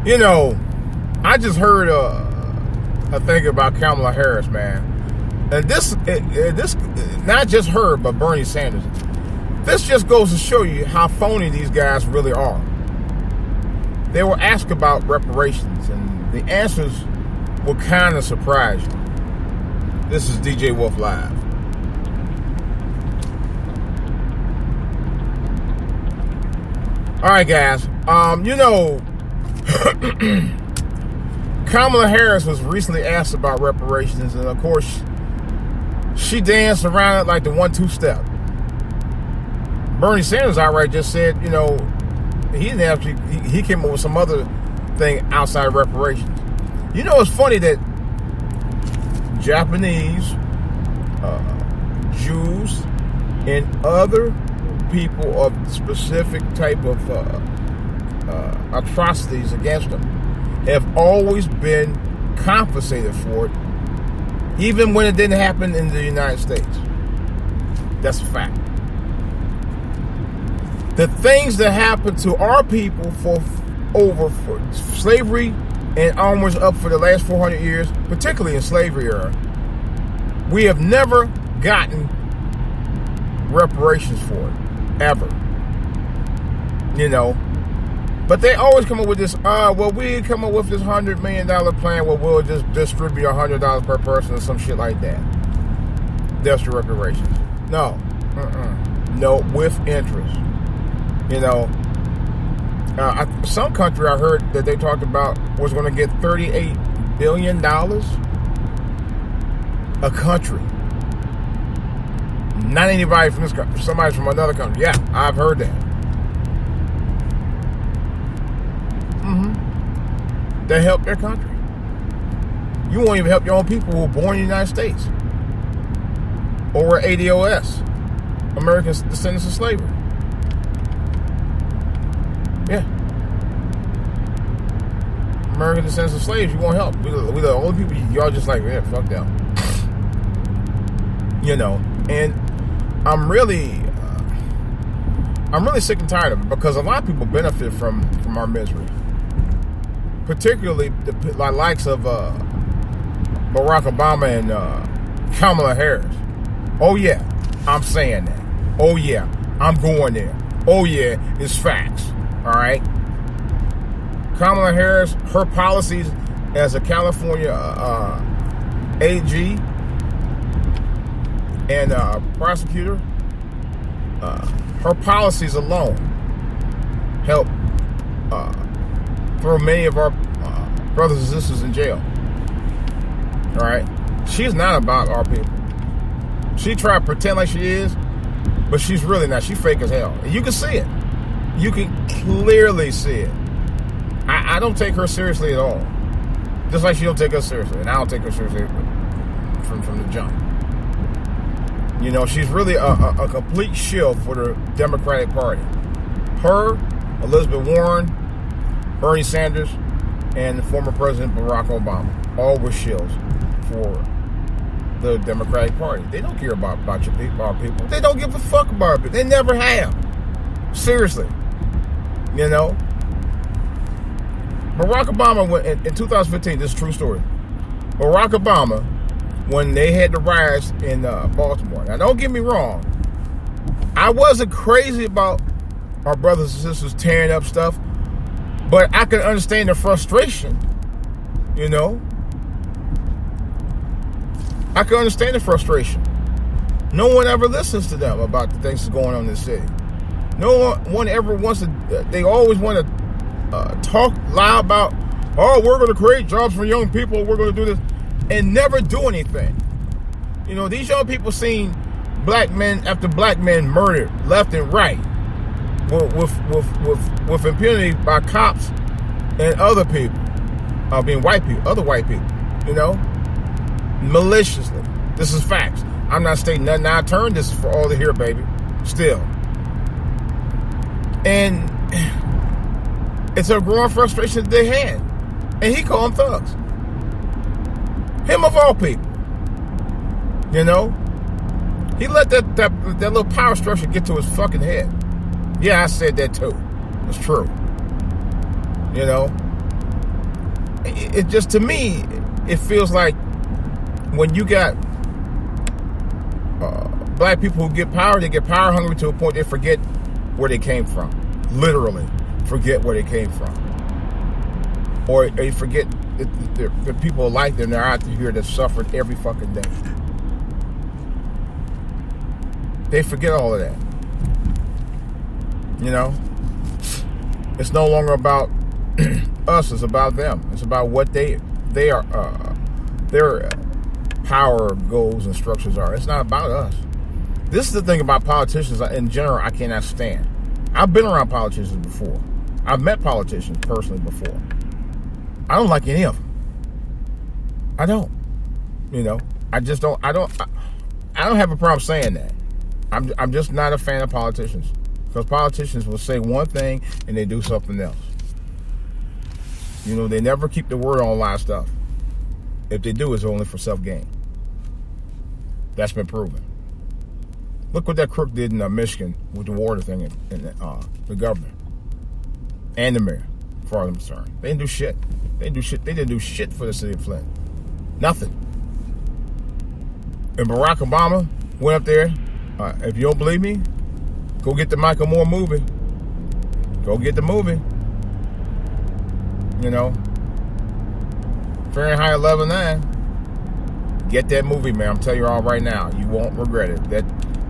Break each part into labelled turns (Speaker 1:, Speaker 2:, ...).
Speaker 1: You know, I just heard a thing about Kamala Harris, man. And this not just her, but Bernie Sanders. This just goes to show you how phony these guys really are. They were asked about reparations, and the answers will kind of surprise you. This is DJ Wolf Live. All right, guys. Kamala Harris was recently asked about reparations, and of course, she danced around it like the 1-2 step. Bernie Sanders outright just said, he didn't actually. He came up with some other thing outside of reparations. It's funny that Japanese, Jews, and other people of specific type of atrocities against them have always been compensated for it, even when it didn't happen in the United States. That's a fact. The things that happened to our people for slavery and onwards up for the last 400 years, particularly in slavery era, we have never gotten reparations for it, ever. But they always come up with this, we come up with this $100 million plan where we'll just distribute $100 per person or some shit like that. That's the reparations. No. No, with interest. Some country I heard that they talked about was going to get $38 billion a country. Not anybody from this country, somebody from another country. Yeah, I've heard that. They help their country. You won't even help your own people who were born in the United States or were ADOS, American descendants of slavery. Yeah. American descendants of slaves, you won't help. We the old people, y'all just like, yeah, fuck them. And I'm really sick and tired of it because a lot of people benefit from our misery. Particularly the likes of Barack Obama and Kamala Harris. Oh yeah, I'm saying that. Oh yeah, I'm going there. Oh yeah, it's facts. All right. Kamala Harris, her policies as a California AG and prosecutor, her policies alone help throw many of our brothers and sisters in jail. All right. She's not about our people. She tried to pretend like she is, but she's really not. She's fake as hell. And you can see it. You can clearly see it. I don't take her seriously at all. Just like she don't take us seriously. And I don't take her seriously from the jump. She's really a complete shill for the Democratic Party. Her, Elizabeth Warren, Bernie Sanders, and the former President Barack Obama. All were shills for the Democratic Party. They don't care about your people, our people. They don't give a fuck about our people. They never have. Seriously. Barack Obama, in 2015, this is a true story. Barack Obama, when they had the riots in Baltimore. Now, don't get me wrong. I wasn't crazy about our brothers and sisters tearing up stuff, but I can understand the frustration, I can understand the frustration. No one ever listens to them about the things that's going on in the city. No one ever wants to, they always want to talk loud about, we're going to create jobs for young people, we're going to do this, and never do anything. These young people seen black men after black men murdered left and right with impunity by cops and other people, other white people, maliciously. This is facts. I'm not stating nothing out of turn. This is for all to hear, baby. Still. And it's a growing frustration that they had. And he called them thugs. Him of all people. He let that little power structure get to his fucking head. Yeah, I said that too. It's true. it just, to me, it feels like when you got black people who get power, they get power hungry to a point they forget where they came from. Literally forget where they came from. Or they forget the people like them that are out here that suffered every fucking day. They forget all of that. You know? It's no longer about us, it's about them. It's about what they are, their power goals and structures are. It's not about us. This is the thing about politicians in general I cannot stand. I've been around politicians before. I've met politicians personally before. I don't like any of them. I don't. You know, I just don't. I don't have a problem saying that. I'm just not a fan of politicians, because politicians will say one thing and they do something else. You know, they never keep the word on a lot of stuff. If they do, it's only for self-gain. That's been proven. Look what that crook did in Michigan with the water thing and the governor and the mayor, as far as I'm concerned. They didn't do shit. They didn't do shit for the city of Flint. Nothing. And Barack Obama went up there. If you don't believe me, go get the Michael Moore movie. Go get the movie. You know, Fahrenheit 11/9. Get that movie, man. I'm telling you all right now, you won't regret it.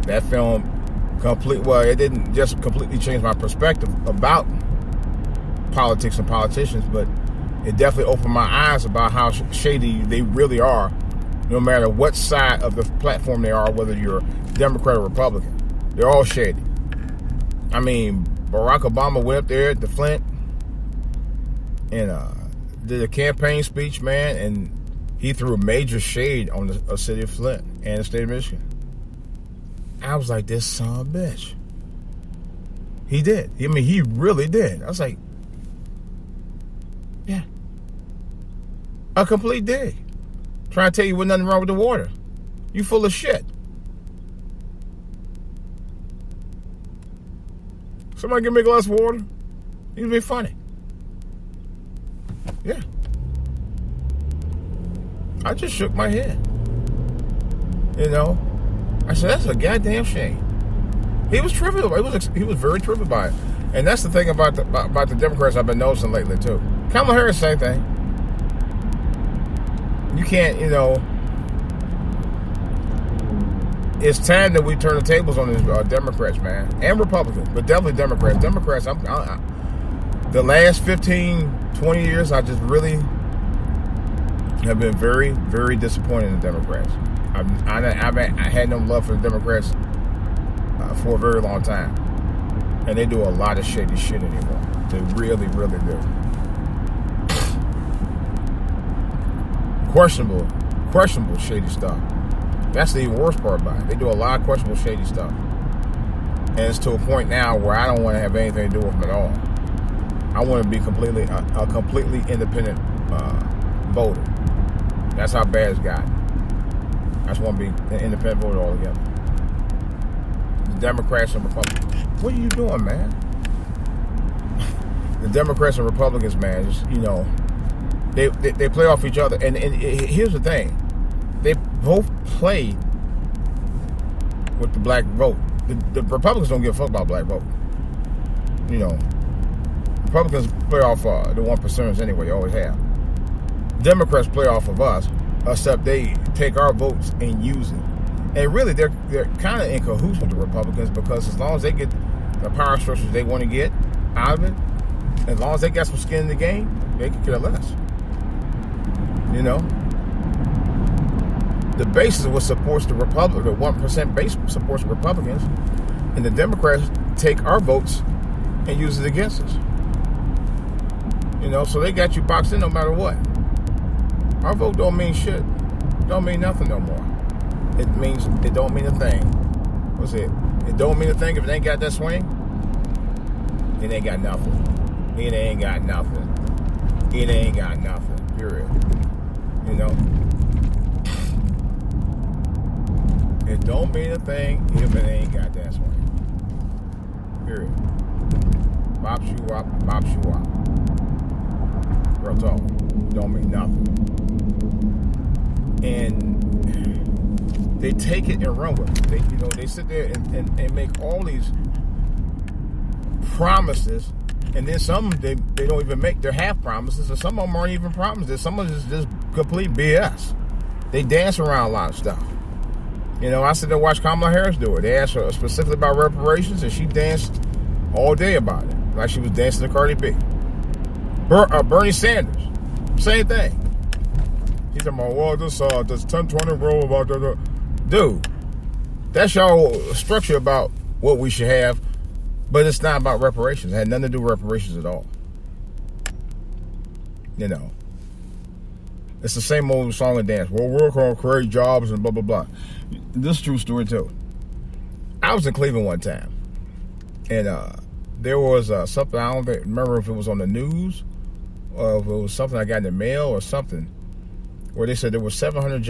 Speaker 1: That film it didn't just completely change my perspective about politics and politicians, but it definitely opened my eyes about how shady they really are, no matter what side of the platform they are, whether you're Democrat or Republican. They're all shady. I mean, Barack Obama went up there to Flint and did a campaign speech, man, and he threw major shade on the city of Flint and the state of Michigan. I was like, this son of a bitch. He did. I mean, he really did. I was like, yeah. A complete dig. Trying to tell you there's nothing wrong with the water. You full of shit. Somebody give me a glass of water. You'd be funny. Yeah. I just shook my head. You know? I said, that's a goddamn shame. He was trivial. He was very trivial by it. And that's the thing about the Democrats I've been noticing lately, too. Kamala Harris, same thing. You can't, you know... It's time that we turn the tables on these Democrats, man. And Republicans, but definitely Democrats. Democrats, the last 15, 20 years, I just really have been very, very disappointed in the Democrats. I had no love for the Democrats for a very long time. And they do a lot of shady shit anymore. They really, really do. Questionable shady stuff. That's the even worst part about it. They do a lot of questionable shady stuff. And it's to a point now where I don't want to have anything to do with them at all. I want to be a completely independent voter. That's how bad it's gotten. I just want to be an independent voter altogether. The Democrats and Republicans. What are you doing, man? The Democrats and Republicans, man, just, you know, they play off each other. And here's the thing. They both play with the black vote. The Republicans don't give a fuck about black vote. You know, Republicans play off the 1%ers anyway, they always have. Democrats play off of us, except they take our votes and use it. And really, they're kind of in cahoots with the Republicans, because as long as they get the power structures they want to get out of it, as long as they got some skin in the game, they can care less. You know? The base is what supports the Republic. The 1% base supports the Republicans, and the Democrats take our votes and use it against us. You know, so they got you boxed in no matter what. Our vote don't mean shit. Don't mean nothing no more. It don't mean a thing. What's it? It don't mean a thing if it ain't got that swing. It ain't got nothing. It ain't got nothing. It ain't got nothing. Period. You know. It don't mean a thing if it ain't got that swing. Period. Bop shoo wop, bop shoo wop. Real talk. don't mean nothing. And they take it and run with it. They sit there and make all these promises, and then some they don't even make. They're half promises, and some of them aren't even promises. Some of them is just complete BS. They dance around a lot of stuff. I sit there and watch Kamala Harris do it. They asked her specifically about reparations, and she danced all day about it, like she was dancing to Cardi B. Bernie Sanders, same thing. He's talking about, well, this 10-20 rule about that. Dude, that's y'all structure about what we should have, but it's not about reparations. It had nothing to do with reparations at all. It's the same old song and dance. Well, we're going to create jobs and blah, blah, blah. This is a true story, too. I was in Cleveland one time, and there was something, I don't remember if it was on the news or if it was something I got in the mail or something, where they said there were 700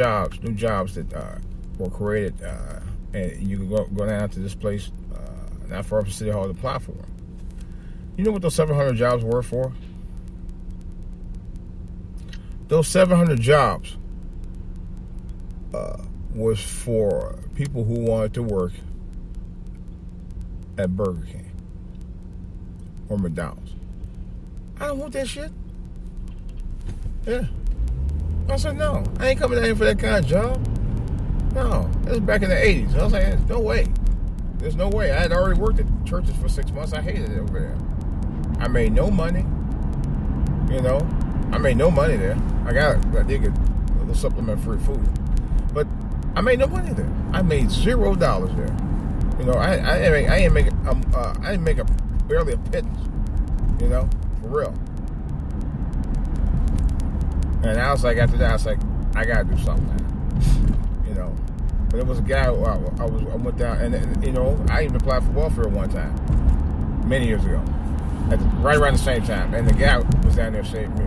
Speaker 1: new jobs that were created, and you could go down to this place, not far from City Hall, to apply for them. You know what those 700 jobs were for? Those 700 jobs was for people who wanted to work at Burger King or McDonald's. I don't want that shit. Yeah. I said, no, I ain't coming down here for that kind of job. No, it was back in the 80s. I was like, there's no way. There's no way. I had already worked at churches for 6 months. I hated it over there. I made no money. I made no money there. I did get a little supplement-free food. But I made no money there. I made $0 there. I didn't make barely a pittance. For real. And I was like, after that, I was like, I gotta do something. But there was a guy who I went down, and I even applied for welfare one time, many years ago, right around the same time. And the guy was down there saving me.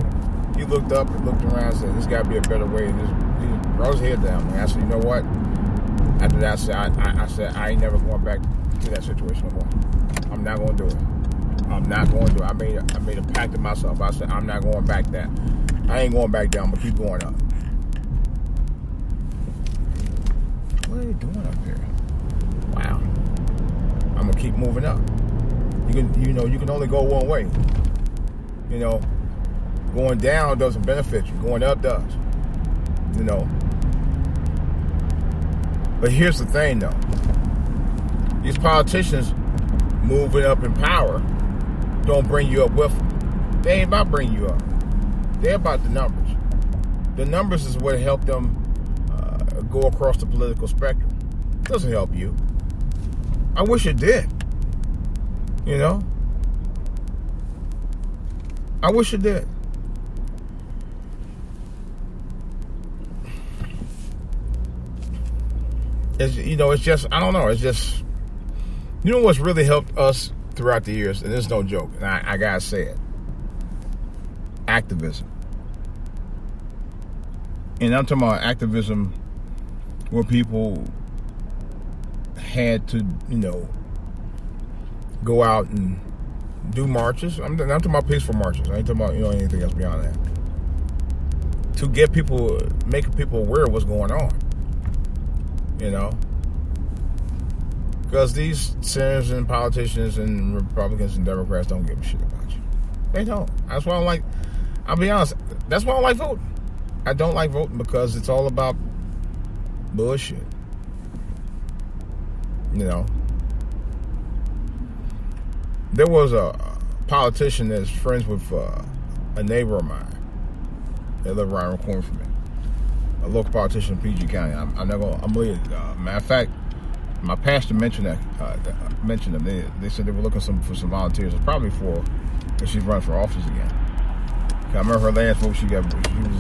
Speaker 1: He looked up and looked around and said, "There's got to be a better way." He brought his head down. And I said, "You know what?" After that, I said, I ain't never going back to that situation no more. I'm not going to do it. I'm not going to do it. I made a pact to myself. I said, I'm not going back there. I ain't going back down. I'm going to keep going up. What are they doing up here? Wow. I'm going to keep moving up. You can only go one way. Going down doesn't benefit you. Going up does. But here's the thing, though. These politicians moving up in power don't bring you up with them. They ain't about bringing you up. They're about the numbers. The numbers is what help them go across the political spectrum. It doesn't help you. I wish it did. I wish it did. It's just, I don't know. It's just, what's really helped us throughout the years, and it's no joke, and I gotta say it. Activism. And I'm talking about activism where people had to, go out and do marches. I'm talking about peaceful marches. I ain't talking about, anything else beyond that. To get people, making people aware of what's going on. Because these senators and politicians and Republicans and Democrats don't give a shit about you. They don't. That's why I don't like, I'll be honest, that's why I don't like voting. I don't like voting because it's all about bullshit. There was a politician that's friends with a neighbor of mine that lived around the corner from me. A local politician in PG County. I'm not gonna. I'm leaving. Matter of fact, my pastor mentioned mentioned them. They said they were looking for some volunteers. It's probably because she's running for office again. I remember her last vote. She was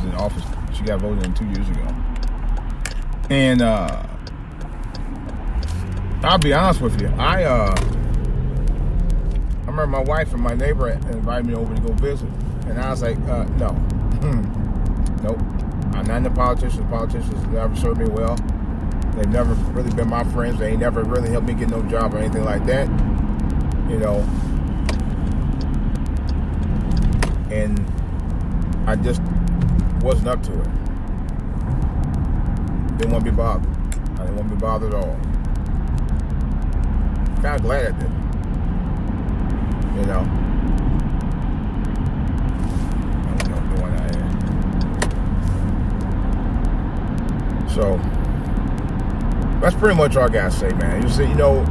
Speaker 1: in office. She got voted in 2 years ago. And I'll be honest with you. I remember my wife and my neighbor invited me over to go visit, and I was like, no, nope. I'm not into politicians. Politicians never served me well. They've never really been my friends. They ain't never really helped me get no job or anything like that. And I just wasn't up to it. Didn't want to be bothered. I didn't want to be bothered at all. Kind of glad I did. You know. I don't know doing that here. So that's pretty much all I gotta say, man. You see, you know,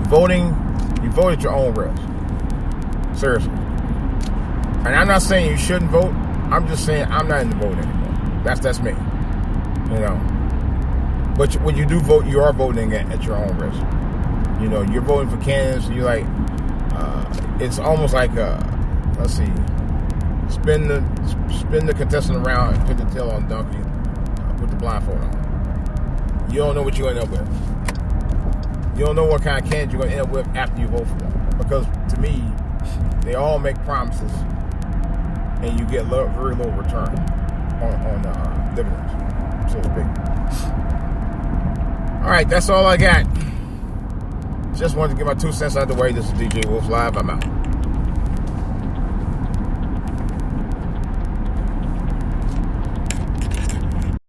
Speaker 1: voting, you vote at your own risk. Seriously. And I'm not saying you shouldn't vote. I'm just saying I'm not in the vote anymore. That's me. You know. But when you do vote, you are voting at your own risk. You know, you're voting for candidates. You're like, it's almost like, let's see, spin the contestant around and put the tail on the donkey, put the blindfold on. You don't know what you're going to end up with. You don't know what kind of candidate you're going to end up with after you vote for them. Because to me, they all make promises, and you get very low return on dividends, so to speak. All right, that's all I got. Just wanted to get my 2 cents out of the way. This is DJ Wolf Live. I'm out.